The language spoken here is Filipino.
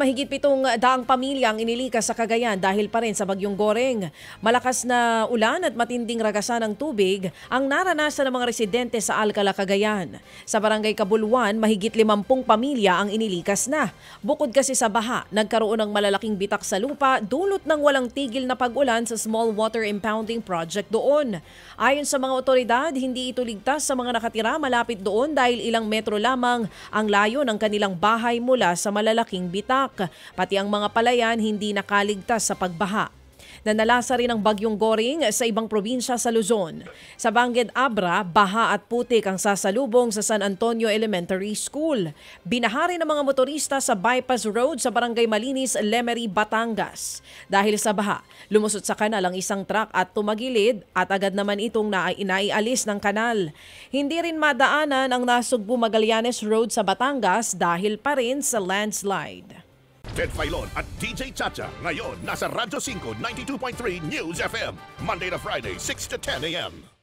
mahigit 700 pamilya ang inilikas sa Cagayan dahil pa rin sa bagyong Goreng. Malakas na ulan at matinding ragasan ng tubig ang naranasan ng mga residente sa Alcala, Cagayan. Sa barangay Kabuluan, mahigit 50 pamilya ang inilikas na. Bukod kasi sa baha, nagkaroon ng malalaking bitak sa lupa dulot ng walang tigil na pag-ulan sa small water impounding project doon. Ayon sa mga otoridad, hindi ito ligtas sa mga nakatira malapit doon dahil ilang metro lamang ang layo ng kanilang bahay mula sa malalaking bitak. Pati ang mga palayan hindi nakaligtas sa pagbaha. Nanalasa rin ang bagyong Goreng sa ibang probinsya sa Luzon. Sa Bangged Abra, baha at putik ang sasalubong sa San Antonio Elementary School. Binahari ng mga motorista sa bypass road sa Barangay Malinis, Lemery, Batangas. Dahil sa baha, lumusot sa kanal ang isang truck at tumagilid at agad naman itong naialis ng kanal. Hindi rin madaanan ang Nasugbu Magallanes Road sa Batangas dahil pa rin sa landslide. Ted Filon at DJ Chacha ngayon nasa Radyo 5 92.3 News FM Monday to Friday 6 to 10 a.m.